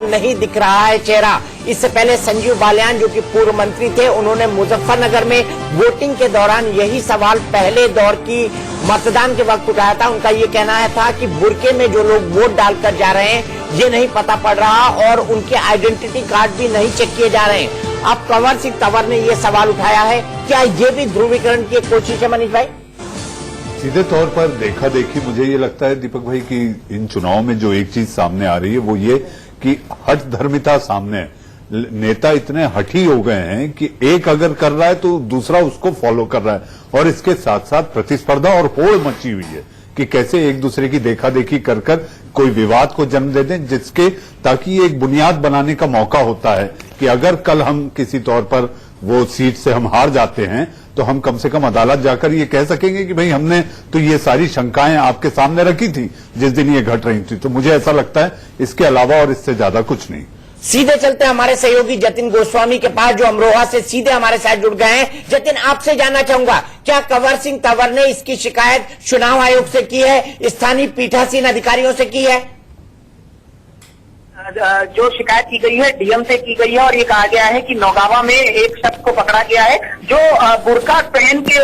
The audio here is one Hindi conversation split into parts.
नहीं दिख रहा है चेहरा। इससे पहले संजीव बालियान जो कि पूर्व मंत्री थे, उन्होंने मुजफ्फरनगर में वोटिंग के दौरान यही सवाल पहले दौर की मतदान के वक्त उठाया था। उनका ये कहना था कि बुर्के में जो लोग वोट डालकर जा रहे हैं ये नहीं पता पड़ रहा और उनके आइडेंटिटी कार्ड भी नहीं चेक किए जा रहे हैं। अब कंवर सिंह तंवर ने ये सवाल उठाया है, क्या ये भी ध्रुवीकरण की एक कोशिश है मनीष भाई? सीधे तौर पर देखा देखी मुझे ये लगता है दीपक भाई कि इन चुनाव में जो एक चीज सामने आ रही है वो ये कि हठ धर्मिता सामने है। नेता इतने हठी हो गए हैं कि एक अगर कर रहा है तो दूसरा उसको फॉलो कर रहा है और इसके साथ साथ प्रतिस्पर्धा और होड़ मची हुई है कि कैसे एक दूसरे की देखा देखी कर कोई विवाद को जन्म दे दें, जिसके ताकि एक बुनियाद बनाने का मौका होता है कि अगर कल हम किसी तौर पर वो सीट से हम हार जाते हैं तो हम कम से कम अदालत जाकर ये कह सकेंगे कि भाई हमने तो ये सारी शंकाएं आपके सामने रखी थी जिस दिन ये घट रही थी। तो मुझे ऐसा लगता है इसके अलावा और इससे ज्यादा कुछ नहीं। सीधे चलते हमारे सहयोगी जतिन गोस्वामी के पास जो अमरोहा से सीधे हमारे साथ जुड़ गए हैं। जतिन, आपसे जानना चाहूंगा, क्या कंवर सिंह तंवर ने इसकी शिकायत चुनाव आयोग से की है, स्थानीय पीठासीन अधिकारियों से की है? जो शिकायत की गई है डीएम से की गई है और ये कहा गया है कि नौगावा में एक शख्स को पकड़ा गया है जो बुर्का पहन के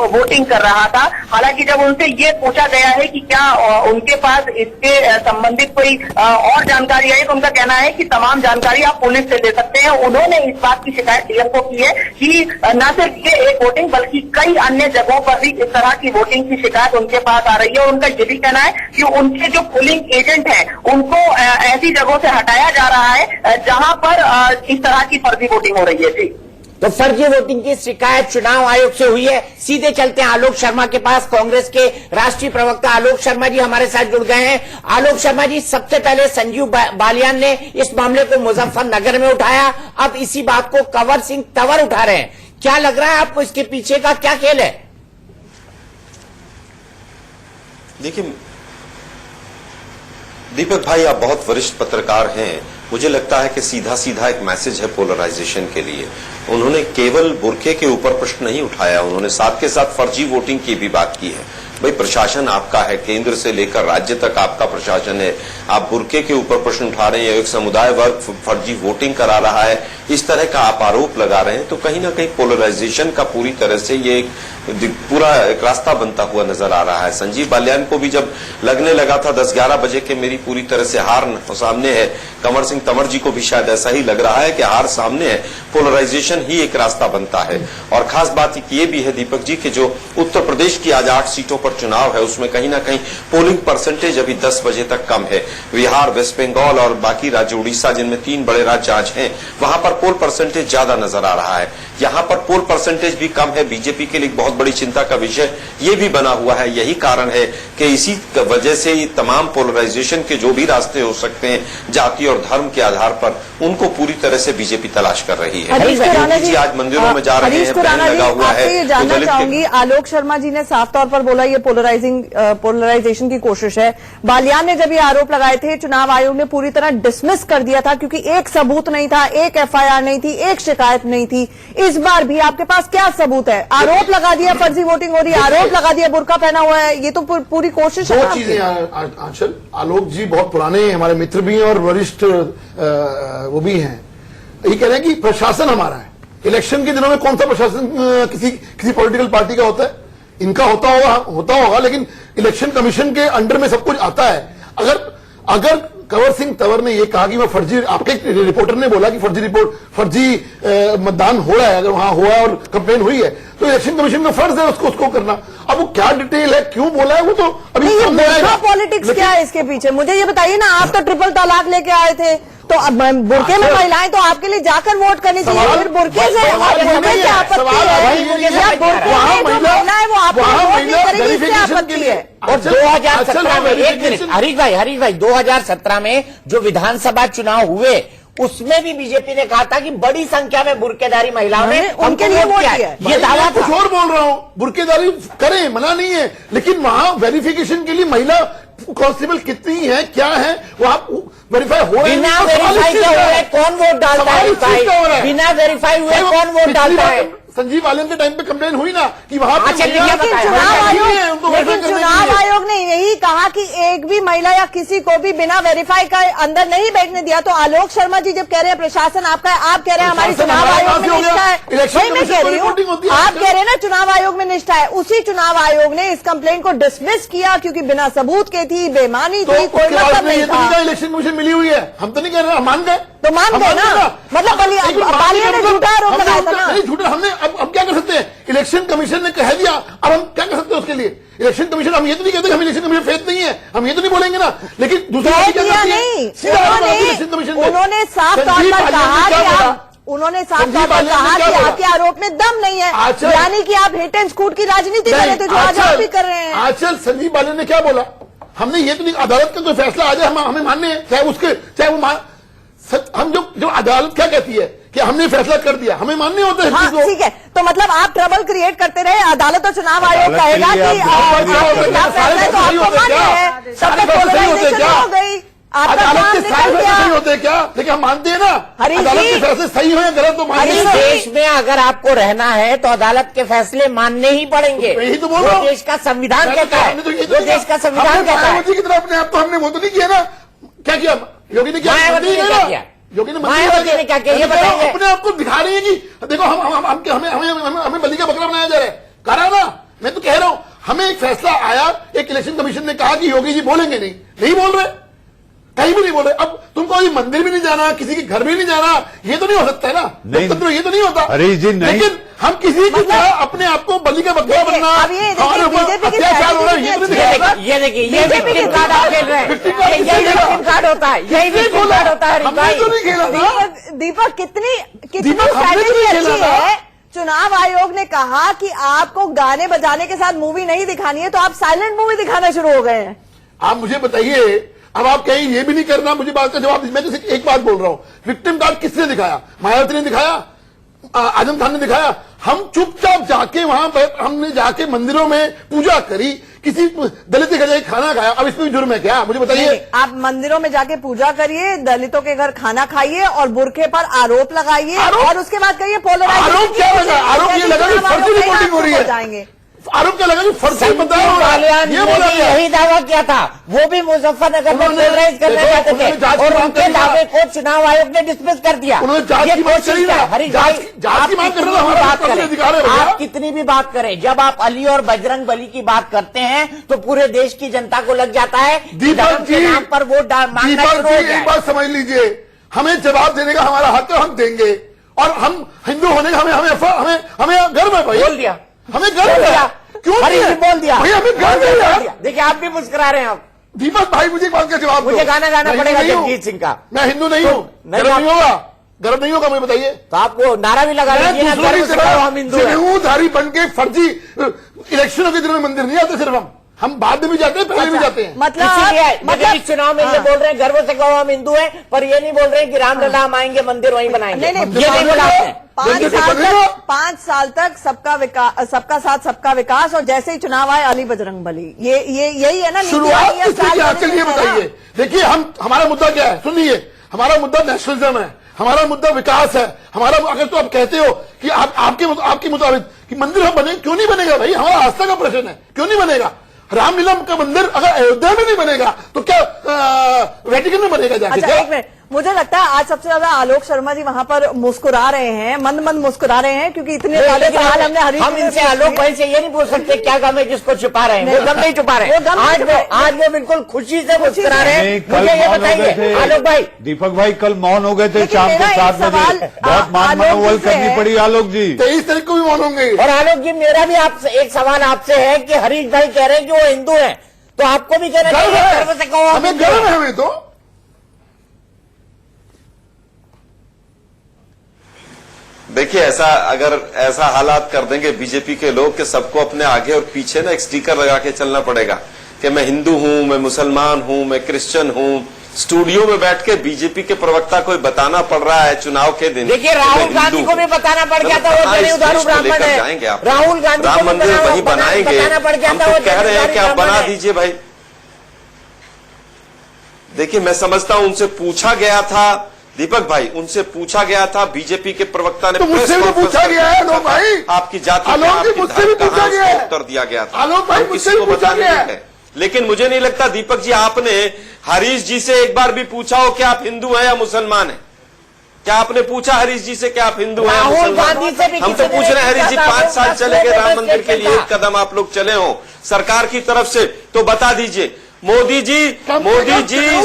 वोटिंग कर रहा था। हालांकि जब उनसे ये पूछा गया है कि क्या उनके पास इसके संबंधित कोई और जानकारी है, तो उनका कहना है कि तमाम जानकारी आप पुलिस से ले सकते हैं। उन्होंने इस बात की शिकायत डीएम को की है कि न सिर्फ ये एक वोटिंग बल्कि कई अन्य जगहों पर भी इस तरह की वोटिंग की शिकायत उनके पास आ रही है। और उनका ये भी कहना है कि उनके जो पोलिंग एजेंट है उनको ऐसी जगहों से हटाया जा रहा है जहां पर इस तरह की फर्जी वोटिंग हो रही है। जी, तो फर्जी वोटिंग की शिकायत चुनाव आयोग से हुई है। सीधे चलते हैं आलोक शर्मा के पास। कांग्रेस के राष्ट्रीय प्रवक्ता आलोक शर्मा जी हमारे साथ जुड़ गए हैं। आलोक शर्मा जी, सबसे पहले संजीव बालियान ने इस मामले को मुजफ्फरनगर में उठाया, अब इसी बात को कंवर सिंह तंवर उठा रहे हैं। क्या लग रहा है आपको, इसके पीछे का क्या खेल है? देखिए दीपक भाई, आप बहुत वरिष्ठ पत्रकार हैं। मुझे लगता है कि सीधा सीधा एक मैसेज है पोलराइजेशन के लिए। उन्होंने केवल बुर्के के ऊपर प्रश्न नहीं उठाया, उन्होंने साथ के साथ फर्जी वोटिंग की भी बात की है। भाई, प्रशासन आपका है, केंद्र से लेकर राज्य तक आपका प्रशासन है। आप बुर्के के ऊपर प्रश्न उठा रहे हैं, एक समुदाय वर्ग फर्जी वोटिंग करा रहा है, इस तरह का आप आरोप लगा रहे हैं, तो कहीं ना कहीं पोलराइजेशन का पूरी तरह से ये पूरा एक रास्ता बनता हुआ नजर आ रहा है। संजीव बालियान को भी जब लगने लगा था 10-11 बजे के मेरी पूरी तरह से हार सामने है, कंवर सिंह तंवर जी को भी शायद ऐसा ही लग रहा है कि हार सामने है, पोलराइजेशन ही एक रास्ता बनता है। और खास बात ये भी है दीपक जी कि जो उत्तर प्रदेश की आज 8 सीटों पर चुनाव है उसमें कहीं ना कहीं पोलिंग परसेंटेज अभी 10 बजे तक कम है। बिहार, वेस्ट बंगाल और बाकी राज्य उड़ीसा जिनमें 3 बड़े राज्य आज हैं, वहां पर पोल परसेंटेज ज्यादा नजर आ रहा है। यहां पर पोल परसेंटेज भी कम है। बीजेपी के लिए बहुत बड़ी चिंता का विषय ये भी बना हुआ है। यही कारण है कि इसी वजह से ये तमाम पोलराइजेशन के जो भी रास्ते हो सकते हैं जाति और धर्म के आधार पर, उनको पूरी तरह से बीजेपी तलाश कर रही है। जी आज मंदिरों में जा रहे हैं, बैन लगा हुआ है। ये जानना चाहूंगी, आलोक शर्मा जी ने साफ तौर पर बोला ये पोलराइजेशन की कोशिश है। बालियान ने जब ये आरोप लगाए थे, चुनाव आयोग ने पूरी तरह डिसमिस कर दिया था क्योंकि एक सबूत नहीं था, एक एफआईआर नहीं थी, एक शिकायत नहीं थी। इस बार भी आपके पास क्या सबूत है? आरोप लगा दिया फर्जी वोटिंग हो रही है, आरोप लगा दिया बुर्का पहना हुआ है, ये तो पूरी कोशिश है। दो चीजें आंचल, आलोक जी बहुत पुराने हमारे मित्र भी हैं और वरिष्ठ वो भी हैं। ये कह रहे हैं कि प्रशासन हमारा है। इलेक्शन के दिनों में कौन सा प्रशासन किसी पॉलिटिकल पार्टी का होता है? इनका होता होगा, लेकिन इलेक्शन कमीशन के अंडर में सब कुछ आता है। अगर कंवर सिंह तंवर ने यह कहा कि मैं फर्जी, आपके रिपोर्टर ने बोला कि फर्जी मतदान हो रहा है, अगर वहां हुआ है और कंप्लेन हुई है तो इलेक्शन कमीशन का फर्ज है उसको करना। अब वो क्या डिटेल है, क्यों बोला है, वो तो अभी पॉलिटिक्स क्या है इसके पीछे, मुझे ये बताइए ना। आप तो ट्रिपल तलाक लेके आए थे, तो अब बुर्के में महिलाएं तो आपके लिए जाकर वोट करनी चाहिए, फिर बुर्के से क्या आपत्ति है? महिला है वो आपको वोट नहीं करेगी, इससे आपत्ति है। और 2017 में, एक मिनट हरीश भाई, 2017 में जो विधानसभा चुनाव हुए उसमें भी बीजेपी ने कहा था कि बड़ी संख्या में बुर्केदारी महिलाओं ने उनके लिए वोट किया। ये दावा कुछ और बोल रहा हूं, बुर्केदारी करें, मना नहीं है, लेकिन वहां वेरिफिकेशन के लिए महिला कांस्टेबल कितनी है, क्या है, वो आप वेरीफाई हो रहे हैं। बिना वेरीफाई हुए कौन वोट डालता है? बिना वेरीफाई हुए कौन वोट डालता है? संजीव बालियान के टाइम पे कंप्लेन हुई ना कि वहां पे अच्छा, महिला- लिखिए लेकिन बताएं। चुनाव महिला आयोग नहीं है, उनको लेकिन verify करने के चुनाव लिए। आयोग ने यही कहा कि एक भी महिला या किसी को भी बिना वेरीफाई का अंदर नहीं बैठने दिया। तो आलोक शर्मा जी जब कह रहे हैं प्रशासन आपका है, आप कह रहे हैं हमारी प्रशासन चुनाव हमारा आयोग में काफी हो निष्ठा गया। है, इलेक्शन वही मैं कमीशन कह को रही हूँ। रिपोर्टिंग होती है आप आजकल। कह रहे हैं ना चुनाव आयोग में निष्ठा है, उसी चुनाव आयोग ने इस कंप्लेंट को डिसमिस किया क्योंकि बिना सबूत के थी, बेमानी तो थी, कोई उसके बाद मतलब में ये नहीं तो नहीं था। कहा इलेक्शन कमीशन मिली हुई है, हम तो नहीं कह रहे, हम मान गए तो मान हम गए ना। मतलब बालियान ने झूठा आरोप हमने लगाया था ना। नहीं झूठा, हमने अब क्या कर सकते हैं, इलेक्शन कमीशन ने कह दिया, अब हम क्या कर सकते हैं उसके लिए। इलेक्शन कमीशन, हम ये तो नहीं कहते कि हम इलेक्शन कमीशन फेथ नहीं है, हम ये तो नहीं बोलेंगे ना, लेकिन दूसरी कह पार्टी क्या दिया करती है? नहीं, सीधा आरोप लगाती है इलेक्शन कमीशन पे। उन्होंने साफ तौर संजीव पर बालियान कहा ने क्या कि बोला? आप उन्होंने साफ संजीव तौर पर बालियान ने कहा क्या कि बोला? आपके आरोप में दम नहीं है, आचल- यानी कि आप हिट एंड स्कूट की राजनीति कर रहे थे जो आज आप भी कर रहे हैं। आचल संजीव बालियान ने क्या बोला? हमने ये तो नहीं, अदालत का कोई फैसला आ जाए हमें मानने हैं, चाहे उसके चाहे वो हम जो अदालत क्या कहती है कि हमने फैसला कर दिया, हमें मानने होते हैं हाँ चीज को। ठीक है, तो मतलब आप ट्रबल क्रिएट करते रहे, अदालत और चुनाव आयोग अदालत के कहेगा लिए कि आप आपके बिल्कुल खिलाफ फैसला है तो सारे आपको फैसले मान्य होते है, क्या? तब सारे तक फैसले होते पोलराइजेशन क्या? हो गई, आपका अदालत काम के निकल सारे फैसले गया। सही होते हैं क्या? लेकिन हम मानते हैं ना, हरीश अदालत जी- के फैसले सही हो या गलत तो मानते हरीश हैं ना। जी- देश में अगर आपको रहना है तो अदालत के फैसले मानने ही पड़ेंगे। यही तो बोल वो रहा हूं। देश का संविधान कहता है, हमने तो ये तो वो किया। देश का संविधान हमने कहता है। मायावती की तरह अपने आप तो हमने वो तो नहीं किया ना, क्या किया योगी ने? क्या मायावती ने क्या किया? योगी ने मायावती ने क्या किया? ये बताइए। अपने आप को दिखा रही है कि देखो हमें बलि का बकरा बनाया जा रहा है। कह रहा ना, मैं तो कह रहा हूं, हमें एक फैसला आया, एक इलेक्शन कमीशन ने कहा कि योगी जी बोलेंगे नहीं बोल रहे, कहीं भी नहीं बोल रहे। अब तुमको कोई मंदिर भी नहीं जाना, किसी के घर भी नहीं जाना, ये तो नहीं हो सकता है ना, नहीं। लोकतंत्र ये तो नहीं होता। हरीश जी, नहीं। लेकिन हम किसी की मतलब- तरह अपने आप को बलि का बकरा देखिए, बनना, अब ये देखिए, हमारे ऊपर बीजेपी की अत्याचार हो रहा है, ये तो नहीं स्ट्रैटेजी दिखाया कितनी था। ये देखिए, ये बीजेपी विक्टिम के कार्ड आप खेल रहे हैं, विक्टिम कार्ड यही किसने खेला? विक्टिम कार्ड होता है, यही किसने विक्टिम खेला? कार्ड होता है हरीश हमने भाई। तो नहीं खेला था। दीपक कितनी दीपक, हमने तो स्ट्रैटेजी नहीं खेला अच्छी था। है। चुनाव आयोग ने कहा कि आपको गाने बजाने के साथ मूवी नहीं दिखानी है, तो आप साइलेंट मूवी दिखाना शुरू हो गए हैं। आप मुझे बताइए, अब आप कहीं ये भी नहीं करना, मुझे बात का जवाब। मैं तो सिर्फ एक बात बोल रहा हूं, विक्टिम कार्ड किसने दिखाया? मायावती ने दिखाया, आजम खान ने दिखाया। हम चुपचाप जाके वहां पर हमने जाके मंदिरों में पूजा करी, किसी दलित के घर जाके खाना खाया। अब इसमें भी जुर्म है क्या? मुझे बताइए। नहीं, आप मंदिरों में जाके पूजा करिए, दलितों के घर खाना खाइए और बुरखे पर आरोप लगाइए आरोप- और उसके बाद कहिए पोलराइजेशन आरोप क्या लगा? आरोप ये लगा कि फर्जी रिपोर्टिंग हो रही है। जाएंगे। आरोप क्या लगा कि फर्जी संजीव बताया हो रहा है। बालियान ये ने बोला भी गया। यही दावा किया था, वो भी मुजफ्फरनगर में उन्होंने- पोलराइज करना देखो, चाहते उन्होंने थे जांच की और मांग उनके करी ना। दावे को चुनाव आयोग ने डिसमिस कर दिया। उन्होंने जांच ये की मांग कोशिश करी ना। है हरीश जांच भाई, की- जांच आप की मांग कितनी करना भी हमारा बात सबसे करें, अधिकार है भैया। आप कितनी भी बात करें, जब आप अली और बजरंग बली की बात करते हैं तो पूरे देश की जनता को लग जाता है कि दीपक धर्म के जी, नाम पर वोट मांगना दीपक शुरू हो जी, जाए। एक बात समझ लीजिए, हमें जवाब देने का हमारा हक है, हम देंगे। और हम हिंदू होने का हमें गर्व है भाई। बोल दिया, हमें बोल गर्व दिया, है। क्यों हरीश नहीं जी है? बोल दिया, भाई हमें गर्व है यार। देखिए आप भी मुस्कुरा रहे हैं। अब दीपक भाई, मुझे एक बात का जवाब दो। मुझे गाना गाना मैं हिंदू पड़ेगा नहीं हूं। जगजीत सिंह का। मैं हिंदू नहीं हूँ, नहीं, गर्व आप- नहीं होगा, गर्व नहीं होगा, मुझे बताइए। तो आपको नारा भी लगा मैं लीजिए ना, दूसरों गर्व की से कहो हम हिंदू हैं। जनेऊधारी बन के फर्जी इलेक्शनों के दिनों में मंदिर नहीं आते। सिर्फ हम बाद में भी जाते हैं, पहले भी जाते हैं। इसीलिए मतलब इस चुनाव में ये बोल रहे हैं गर्व से कहो हम हिंदू हैं, पर ये नहीं बोल रहे हैं कि रामलला हम आएंगे मंदिर वहीं बनाएंगे। नहीं, ये नहीं बोला आपने। 5 साल तक सबका विकास, सबका साथ सबका विकास, और जैसे ही चुनाव आए अली बजरंग बली, ये यही है ना नीति शुरुआत वाली या किससे स्टाइल किया? वाली चलिए है ना? बताइए। देखिए, हमारा मुद्दा क्या है, सुनिए। हमारा मुद्दा नेशनलिज्म है, हमारा मुद्दा विकास है। हमारा, अगर तो आप कहते हो कि आपके मुताबिक कि मंदिर हम बने, क्यों नहीं बनेगा भाई? हमारा आस्था का प्रश्न है, क्यों नहीं बनेगा? रामलीला का मंदिर अगर अयोध्या में नहीं बनेगा तो क्या वेटिकन में बनेगा जाके? अच्छा, एक मिनट, मुझे लगता है आज सबसे ज्यादा आलोक शर्मा जी वहां पर मुस्कुरा रहे हैं, मंद मंद मुस्कुरा रहे हैं, क्योंकि इतने सारे लेकिन सवाल हमने हरीश हम जी से इनसे पूछ आलोक लिए। भाई से ये नहीं पूछ सकते क्या गम है जिसको छुपा रहे हैं। वो गम नहीं छुपा रहे वो गम नहीं छुपा रहे। आज वो बिल्कुल खुशी से मुस्कुरा रहे हैं। कल मुझे ये मौन हो गए बताइए थे आलोक भाई, दीपक भाई, कल मौन हो गए थे लेकिन शाम को मेरा एक 7 बजे। सवाल, बहुत मान आलोक मनोबल जी से करनी है। पड़ी आलोक जी। 23 तारीख को भी मौन होंगे। और आलोक जी मेरा भी आपसे एक सवाल आपसे है कि हरीश भाई कह रहे हैं कि वो हिंदू हैं, तो आपको भी कहना गर्व चाहिए गर्व से कहो है, हम हमें हिंदू गर्व हैं। है। हमें तो देखिए, ऐसा हालात कर देंगे बीजेपी के लोग कि सबको अपने आगे और पीछे ना एक स्टिकर लगा के चलना पड़ेगा कि मैं हिंदू हूं, मैं मुसलमान हूं, मैं क्रिश्चियन हूं। स्टूडियो में बैठ के बीजेपी के प्रवक्ता को बताना पड़ रहा है चुनाव के दिन। देखिए कि मैं राहुल हिंदू गांधी को हूं। भी बताना पड़ गया था, वो हाँ, इस जनेऊधारू देश को ब्राह्मण लेकर है। जाएंगे आप। राहुल गांधी को राम भी मंदिर वही बनाएंगे। बताना पड़ गया हम था, तो वो कह रहे हैं कि आप जनेऊधारू बना ब्राह्मण है। दीजिए भाई। देखिए, मैं समझता हूं उनसे पूछा गया था दीपक भाई, उनसे पूछा गया था, बीजेपी के प्रवक्ता ने तो मुझसे भी पूछा गया है आलोक भाई, आपकी जाति आलोक जी मुझसे भी पूछा गया है, उत्तर दिया गया था आलोक भाई मुझसे भी पूछा गया है। लेकिन मुझे नहीं लगता दीपक जी आपने हरीश जी से एक बार भी पूछा हो कि आप हिंदू हैं या मुसलमान हैं। क्या आपने पूछा हरीश जी से कि आप हिंदू हैं या राहुल मुसलमान? गांधी से भी हम किसी तो ने पूछ रहे हैं नहीं हरीश जी, पूछा था, 5 साल वो चले गए राम मंदिर के लिए, था। एक कदम आप लोग चले हो सरकार की तरफ से, तो बता दीजिए मोदी जी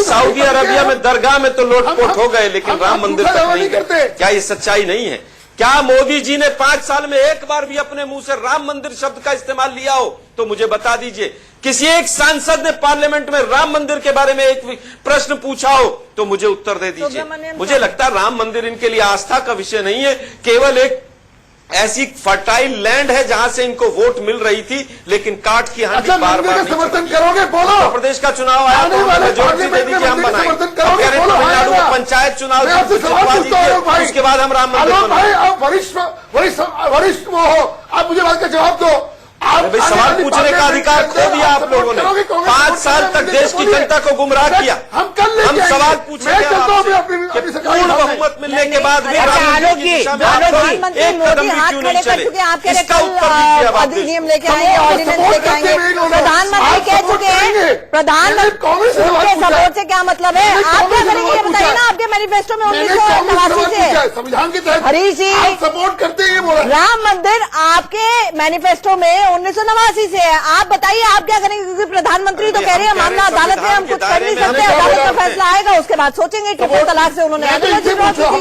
सऊदी अरबिया में दरगाह में तो लोटपोट हो गए, लेकिन राम मंदिर तक नहीं गए। क्या ये सच्चाई नहीं है? क्या मोदी जी ने 5 साल में एक बार भी अपने मुंह से राम मंदिर शब्द का इस्तेमाल लिया हो तो मुझे बता दीजिए। किसी एक सांसद ने पार्लियामेंट में राम मंदिर के बारे में एक प्रश्न पूछा हो तो मुझे उत्तर दे दीजिए। मुझे लगता है राम मंदिर इनके लिए आस्था का विषय नहीं है, केवल एक ऐसी फर्टाइल लैंड है जहां से इनको वोट मिल रही थी, लेकिन काट की हांडी बार-बार समर्थन करोगे बोलो। उत्तर प्रदेश का चुनाव आया तो मेजोरिटी दे दीजिए, हम बनाएंगे। तमिलनाडु में पंचायत चुनाव उसके बाद हम राम मंदिर भाई आप वरिष्ठ वो हो, आप मुझे बात का जवाब दो। भाई सवाल पूछने का अधिकार खो दिया आप लोगों ने। 5 साल तक देश की जनता को गुमराह किया। हम सवाल पूछेंगे पूर्ण बहुमत मिलने के बाद भी प्रधानमंत्री मोदी हाथ खड़े कर चुके हैं, आप कह रहे अधिनियम लेके आएंगे, ऑर्डिनेंस लेके आएंगे। प्रधानमंत्री कह चुके हैं, प्रधानमंत्री के सपोर्ट से क्या मतलब है? आप क्या करेंगे ये बताइए ना। आपके मैनिफेस्टो में 1989 से संविधान के तहत हरीश जी सपोर्ट करते हैं, बोला राम मंदिर आपके मैनिफेस्टो में 1989 से है। आप बताइए आप क्या करेंगे, क्योंकि प्रधानमंत्री तो कह रहे हैं मामला अदालत में, हम कुछ कर नहीं सकते, अदालत का फैसला आएगा उसके बाद सोचेंगे। ट्रिपल तलाक से उन्होंने हम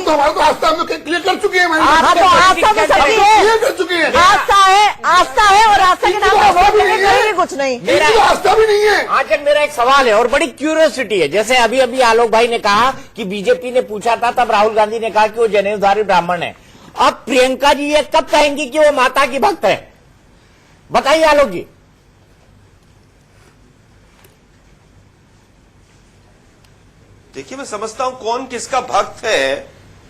तो हमारा आस्था हम क्लियर कर चुके हैं। हाँ तो आस्था तो सबकी क्लियर कर चुके हैं। आस्था है और आस्था के नाम पर वोट देने कहीं कुछ नहीं, मेरा आस्था भी नहीं है। आज मेरा एक सवाल है और बड़ी क्यूरियोसिटी है। जैसे अभी अभी आलोक भाई ने कहा कि बीजेपी ने पूछा था, तब राहुल गांधी ने कहा कि वो जनेऊधारी ब्राह्मण है। अब प्रियंका जी ये कब कहेंगी कि वो माता की भक्त है? बताइए आलोक जी। देखिए, मैं समझता हूं कौन किसका भक्त है,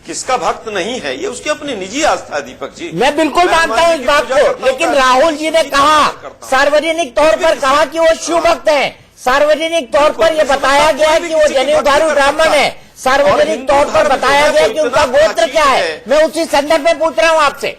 किसका भक्त नहीं है, ये उसकी अपनी निजी आस्था है दीपक जी। मैं बिल्कुल मानता हूं इस बात को, लेकिन राहुल जी ने कहा, सार्वजनिक तौर पर कहा कि वो शिव भक्त है। सार्वजनिक तौर पर यह बताया गया कि वो जनेऊधारी ब्राह्मण है। सार्वजनिक तौर पर बताया गया कि उनका गोत्र क्या है। मैं उसी संदर्भ में पूछ रहा हूं आपसे।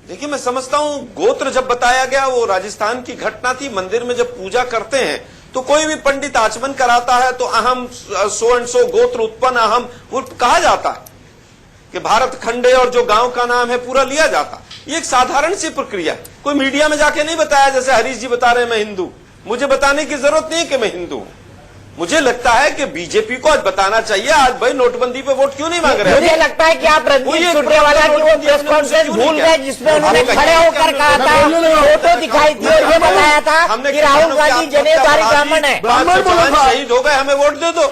देखिए, मैं समझता हूं गोत्र जब बताया गया, वो राजस्थान की घटना थी। मंदिर में जब पूजा करते हैं तो कोई भी पंडित आचमन कराता है तो अहम सो एंड सो गोत्र उत्पन्न अहम वो कहा जाता है कि भारत खंडे और जो गांव का नाम है पूरा लिया जाता। ये एक साधारण सी प्रक्रिया। कोई मीडिया में जाके नहीं बताया जैसे हरीश जी बता रहे हैं मैं हिंदू। मुझे बताने की जरूरत नहीं है कि मैं हिंदू हूं। मुझे लगता है कि बीजेपी को आज बताना चाहिए, आज भाई नोटबंदी पे वोट क्यों नहीं मांग रहे? मुझे लगता है कि आप रणदीप सुरजेवाला की वो प्रेस कॉन्फ्रेंस भूल गए जिसमें उन्होंने खड़े होकर कहा था, फोटो दिखाई थी और ये बताया था कि राहुल गांधी जनेऊधारी ब्राह्मण है। शहीद हो गए, हमें वोट दे दो।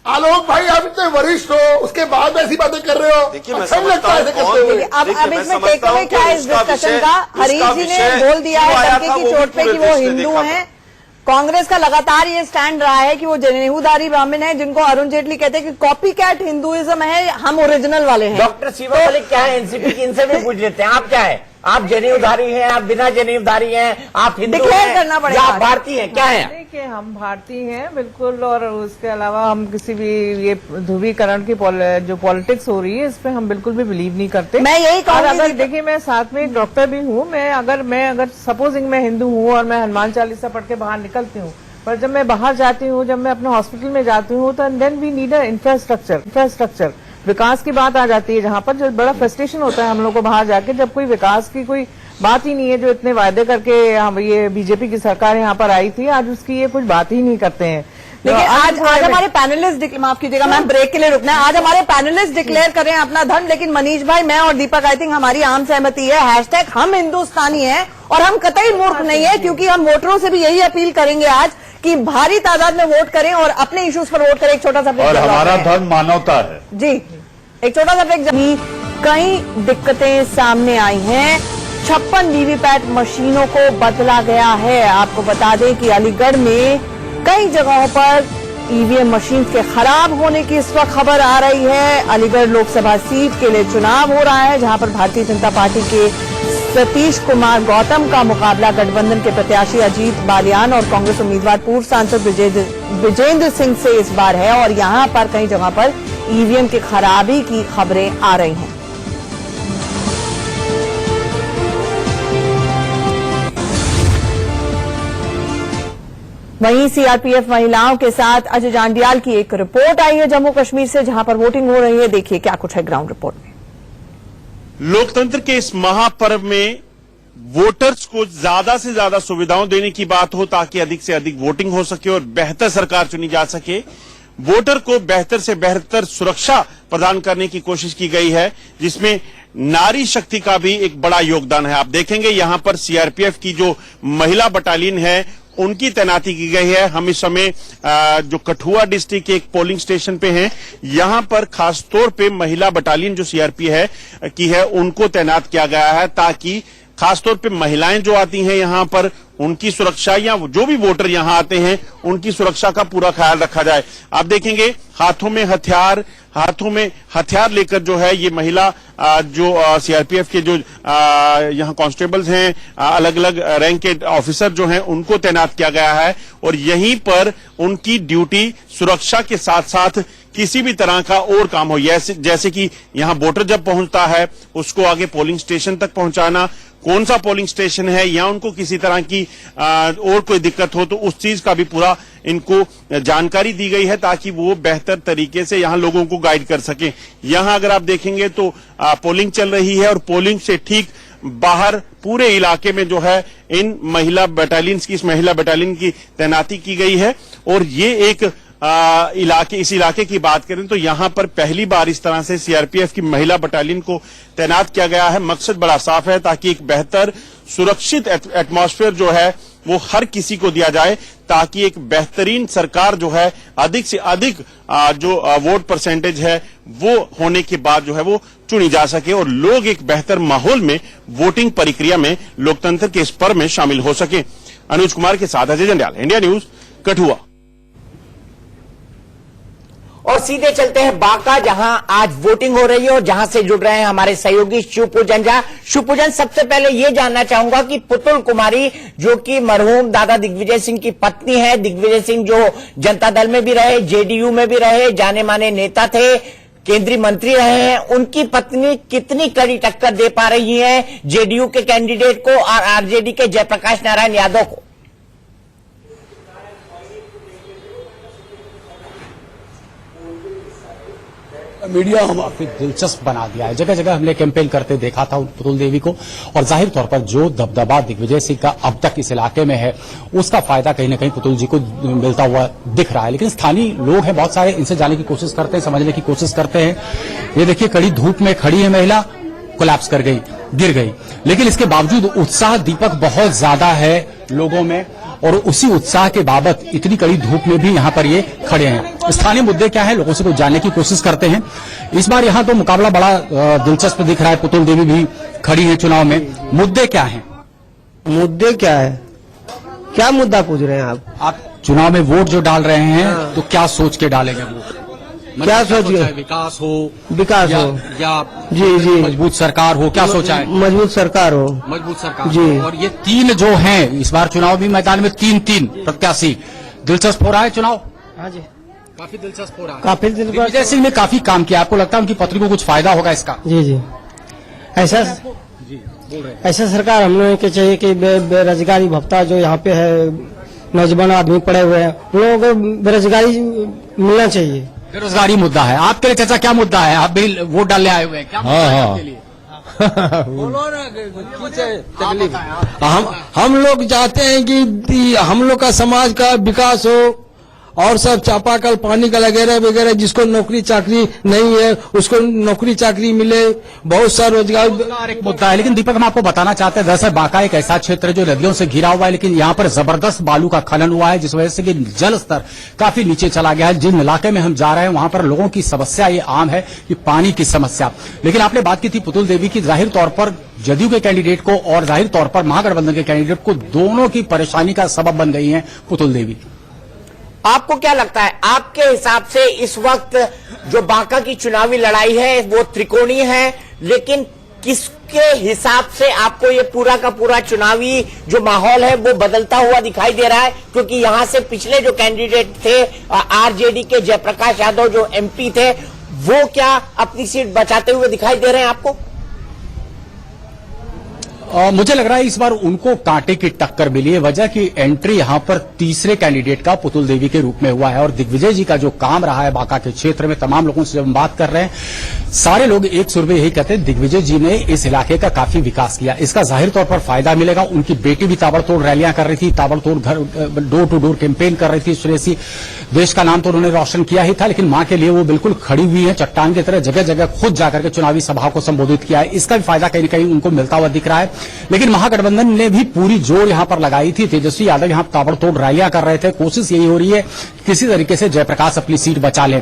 आलोक भाई आप इतने वरिष्ठ हो, उसके बाद ऐसी बातें कर रहे हो। देखिए, मैं समझता हूं अब इसमें टेक अवे क्या है इस डिस्कशन का? हरीश जी ने बोल दिया है डंके की चोट पे कि वो हिंदू हैं। कांग्रेस का लगातार ये स्टैंड रहा है कि वो जनेऊधारी ब्राह्मण है, जिनको अरुण जेटली कहते हैं कि कॉपी कैट हिंदुइज्म है, हम ओरिजिनल वाले हैं। डॉक्टर शिवा मलिक क्या है एनसीपी की, इनसे भी पूछ लेते हैं, आप क्या है? आप जनेऊधारी हैं, आप बिना जनेऊधारी हैं, आप हिंदू डिक्लेयर करना पड़ेगा, आप भारतीय हैं, क्या है? देखिए, हम भारतीय हैं बिल्कुल, और उसके अलावा हम किसी भी ये ध्रुवीकरण की जो पॉलिटिक्स हो रही है इस पे हम बिल्कुल भी बिलीव नहीं करते। मैं यही कहूँगी, देखिए मैं साथ में एक डॉक्टर भी हूँ। मैं अगर सपोजिंग मैं हिंदू हूँ और मैं हनुमान चालीसा पढ़ के बाहर निकलती हूँ, पर जब मैं बाहर जाती हूँ, जब मैं अपने हॉस्पिटल में जाती हूँ, तो then we need a infrastructure. विकास की बात आ जाती है जहां पर जो बड़ा फ्रस्ट्रेशन होता है हम लोग को बाहर जाके, जब कोई विकास की कोई बात ही नहीं है। जो इतने वायदे करके हम ये बीजेपी की सरकार यहाँ पर आई थी, आज उसकी ये कुछ बात ही नहीं करते हैं। लेकिन आज हमारे पैनलिस्ट, माफ कीजिएगा मैम, ब्रेक के लिए रुकना है। आज हमारे पैनलिस्ट डिक्लेयर कर रहे हैं अपना धर्म, लेकिन मनीष भाई, मैं और दीपक, आई थिंक हमारी आम सहमति है, हैशटैग हम हिंदुस्तानी है। और हम कतई मूर्ख नहीं है, क्योंकि हम वोटरों से भी यही अपील करेंगे आज कि भारी तादाद में वोट करें और अपने इश्यूज पर वोट करें। एक छोटा सा ब्रेक, और हमारा धर्म मानवता है जी, एक छोटा सा ब्रेक। कई दिक्कतें सामने आई हैं। 56 वीवीपैट मशीनों को बदला गया है। आपको बता दें कि अलीगढ़ में कई जगहों पर ईवीएम मशीन के खराब होने की इस वक्त खबर आ रही है। अलीगढ़ लोकसभा सीट के लिए चुनाव हो रहा है, जहां पर भारतीय जनता पार्टी के सतीश कुमार गौतम का मुकाबला गठबंधन के प्रत्याशी अजीत बालियान और कांग्रेस उम्मीदवार पूर्व सांसद विजेंद्र सिंह से इस बार है और यहां पर कई जगह पर ईवीएम की खराबी की खबरें आ रही हैं। वहीं सीआरपीएफ महिलाओं के साथ अजय जांडियाल की एक रिपोर्ट आई है जम्मू कश्मीर से, जहां पर वोटिंग हो रही है। देखिए क्या कुछ है ग्राउंड रिपोर्ट में। लोकतंत्र के इस महापर्व में वोटर्स को ज्यादा से ज्यादा सुविधाओं देने की बात हो ताकि अधिक से अधिक वोटिंग हो सके और बेहतर सरकार चुनी जा सके। वोटर को बेहतर से बेहतर सुरक्षा प्रदान करने की कोशिश की गई है, जिसमें नारी शक्ति का भी एक बड़ा योगदान है। आप देखेंगे यहां पर सीआरपीएफ की जो महिला बटालियन है उनकी तैनाती की गई है। हम इस समय जो कठुआ डिस्ट्रिक्ट के एक पोलिंग स्टेशन पे हैं, यहां पर खासतौर पे महिला बटालियन जो सीआरपीएफ की है उनको तैनात किया गया है ताकि खासतौर पे महिलाएं जो आती हैं यहां पर उनकी सुरक्षा या जो भी वोटर यहां आते हैं उनकी सुरक्षा का पूरा ख्याल रखा जाए। आप देखेंगे हाथों में हथियार लेकर जो है ये महिला जो सीआरपीएफ के जो यहां कांस्टेबल्स हैं, अलग अलग रैंक के ऑफिसर जो हैं उनको तैनात किया गया है और यहीं पर उनकी ड्यूटी सुरक्षा के साथ साथ किसी भी तरह का और काम हो, जैसे कि यहां वोटर जब पहुंचता है उसको आगे पोलिंग स्टेशन तक पहुंचाना, कौन सा पोलिंग स्टेशन है या उनको किसी तरह की और कोई दिक्कत हो तो उस चीज का भी पूरा इनको जानकारी दी गई है ताकि वो बेहतर तरीके से यहां लोगों को गाइड कर सके। यहां अगर आप देखेंगे तो पोलिंग चल रही है और पोलिंग से ठीक बाहर पूरे इलाके में जो है इस महिला बटालियन की तैनाती की गई है और ये एक इस इलाके की बात करें तो यहां पर पहली बार इस तरह से सीआरपीएफ की महिला बटालियन को तैनात किया गया है। मकसद बड़ा साफ है ताकि एक बेहतर सुरक्षित एटमॉस्फेयर जो है वो हर किसी को दिया जाए ताकि एक बेहतरीन सरकार जो है अधिक से अधिक जो वोट परसेंटेज है वो होने के बाद जो है वो चुनी जा सके और लोग एक बेहतर माहौल में वोटिंग प्रक्रिया में लोकतंत्र के इस पर्व में शामिल हो सके। अनुज कुमार के साथ अजय जंडियाल, इंडिया न्यूज, कठुआ। और सीधे चलते हैं बांका, जहां आज वोटिंग हो रही है और जहां से जुड़ रहे हैं हमारे सहयोगी शिवपूजन झा। शिवपूजन, सबसे पहले ये जानना चाहूंगा कि पुतुल कुमारी जो कि मरहूम दादा दिग्विजय सिंह की पत्नी है, दिग्विजय सिंह जो जनता दल में भी रहे, जेडीयू में भी रहे, जाने माने नेता थे, केंद्रीय मंत्री रहे हैं, उनकी पत्नी कितनी कड़ी टक्कर दे पा रही है जेडीयू के कैंडिडेट को और आरजेडी के जयप्रकाश नारायण यादव को? मीडिया हम काफी दिलचस्प बना दिया है। जगह जगह हमने कैंपेन करते देखा था पुतुल देवी को और जाहिर तौर पर जो दबदबा दिग्विजय सिंह का अब तक इस इलाके में है उसका फायदा कहीं ना कहीं पुतुल जी को मिलता हुआ दिख रहा है। लेकिन स्थानीय लोग हैं बहुत सारे, इनसे जाने की कोशिश करते हैं, समझने की कोशिश करते हैं। ये देखिए कड़ी धूप में खड़ी है महिला, कोलैप्स कर गई, गिर गई, लेकिन इसके बावजूद उत्साह दीपक बहुत ज्यादा है लोगों में और उसी उत्साह के बाबत इतनी कड़ी धूप में भी यहां पर ये खड़े हैं। स्थानीय मुद्दे क्या है, लोगों से कुछ जानने की कोशिश करते हैं। इस बार यहां तो मुकाबला बड़ा दिलचस्प दिख रहा है, पुतुल देवी भी खड़ी है चुनाव में। मुद्दे क्या है? मुद्दे क्या है, क्या मुद्दा पूछ रहे हैं आप चुनाव में वोट जो डाल रहे हैं तो क्या सोच के डालेंगे वोट? क्या सोचिए? विकास हो या जी मजबूत सरकार हो, क्या सोचा है? मजबूत सरकार हो। मजबूत सरकार जी। और ये तीन जो हैं इस बार चुनाव भी मैदान में तीन प्रत्याशी, दिलचस्प हो रहा है चुनाव। हाँ जी, काफी दिलचस्प हो रहा है। काफी दिलचस्प। दिग्विजय सिंह ने काफी काम किया, आपको लगता है उनकी पत्नी को कुछ फायदा होगा इसका? जी ऐसा सरकार हम लोगों को चाहिए कि बेरोजगारी भत्ता जो यहाँ पे है, नौजवान आदमी पड़े हुए हैं, उन लोगों को बेरोजगारी मिलना चाहिए। बेरोजगारी मुद्दा है आपके लिए चाचा, क्या मुद्दा है? आप भी वोट डालने आए हुए हैं, क्या मुद्दा है आपके लिए? हम लोग चाहते हैं कि हम लोग का समाज का विकास हो और सब चापाकल पानी का वगैरह जिसको नौकरी चाकरी नहीं है उसको नौकरी चाकरी मिले, बहुत सा रोजगार एक मुद्दा है। लेकिन दीपक हम आपको बताना चाहते हैं दरअसल बांका एक ऐसा क्षेत्र है जो नदियों से घिरा हुआ है, लेकिन यहाँ पर जबरदस्त बालू का खनन हुआ है जिस वजह से कि जल स्तर काफी नीचे चला गया है। जिन इलाके में हम जा रहे हैं वहां पर लोगों की समस्या ये आम है कि पानी की समस्या। लेकिन आपने बात की थी पुतुल देवी की, जाहिर तौर पर जदयू के कैंडिडेट को और जाहिर तौर पर महागठबंधन के कैंडिडेट को दोनों की परेशानी का सबब बन गई है पुतुल देवी। आपको क्या लगता है, आपके हिसाब से इस वक्त जो बांका की चुनावी लड़ाई है वो त्रिकोणीय है, लेकिन आपके हिसाब से आपको ये पूरा का पूरा चुनावी जो माहौल है वो बदलता हुआ दिखाई दे रहा है? क्योंकि यहां से पिछले जो कैंडिडेट थे आरजेडी के जयप्रकाश यादव जो एमपी थे, वो क्या अपनी सीट बचाते हुए दिखाई दे रहे हैं आपको? मुझे लग रहा है इस बार उनको कांटे की टक्कर मिली है। वजह की एंट्री यहां पर तीसरे कैंडिडेट का पुतुल देवी के रूप में हुआ है और दिग्विजय जी का जो काम रहा है बांका के क्षेत्र में, तमाम लोगों से जब हम बात कर रहे हैं, सारे लोग एक सुर में यही कहते हैं दिग्विजय जी ने इस इलाके का काफी विकास किया। इसका जाहिर तौर पर फायदा मिलेगा। उनकी बेटी भी ताबड़तोड़ रैलियां कर रही थी, ताबड़तोड़ घर डोर टू डोर कैंपेन कर रही थी। सुरेशी देश का नाम तो उन्होंने रोशन किया ही था, लेकिन मां के लिए वो बिल्कुल खड़ी हुई है, चट्टान की तरह जगह जगह खुद जाकर के चुनावी सभा को संबोधित किया है। इसका भी फायदा कहीं न कहीं उनको मिलता हुआ दिख रहा है। लेकिन महागठबंधन ने भी पूरी जोर यहां पर लगाई थी। तेजस्वी यादव यहां ताबड़तोड़ रैलियां कर रहे थे। कोशिश यही हो रही है किसी तरीके से जयप्रकाश अपनी सीट बचा लें।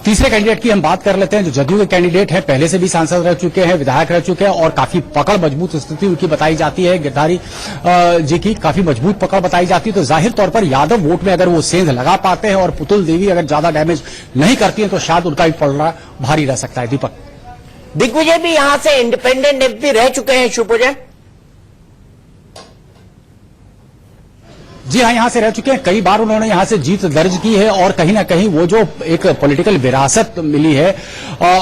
तीसरे कैंडिडेट की हम बात कर लेते हैं, जो जदयू के कैंडिडेट हैं, पहले से भी सांसद रह चुके हैं, विधायक रह चुके हैं और काफी पकड़ मजबूत स्थिति उनकी बताई जाती है। गिरधारी जी की काफी मजबूत पकड़ बताई जाती है। तो जाहिर तौर पर यादव वोट में अगर वो सेंध लगा पाते हैं और पुतुल देवी अगर ज्यादा डैमेज नहीं करती है तो शायद उनका भी पलड़ा भारी रह सकता है। दीपक, दिग्विजय भी यहां से इंडिपेंडेंट एमपी रह चुके हैं शिवपूजन? जी हाँ, यहां से रह चुके हैं। कई बार उन्होंने यहां से जीत दर्ज की है और कहीं ना कहीं वो जो एक पॉलिटिकल विरासत मिली है,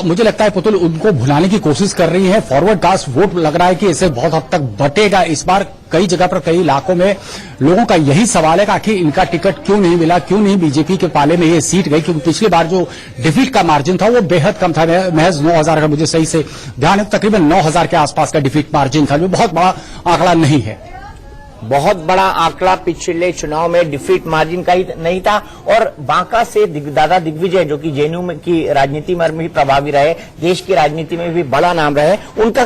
मुझे लगता है पुतुल उनको भुलाने की कोशिश कर रही है। फॉरवर्ड कास्ट वोट लग रहा है कि इसे बहुत हद तक बटेगा इस बार। कई जगह पर, कई इलाकों में लोगों का यही सवाल है कि आखिर इनका टिकट क्यों नहीं मिला, क्यों नहीं बीजेपी के पाले में ये सीट गई। क्योंकि पिछली बार जो डिफीट का मार्जिन था वो बेहद कम था, महज 9,000 का, मुझे सही से ध्यान है, तकरीबन 9,000 के आसपास का डिफीट मार्जिन था, जो बहुत बड़ा आंकड़ा नहीं है। बहुत बड़ा आंकड़ा पिछले चुनाव में डिफीट मार्जिन का ही नहीं था। और बांका से दादा दिग्विजय, जो कि जेएनयू की राजनीति में भी प्रभावी रहे, देश की राजनीति में भी बड़ा नाम रहे, उनका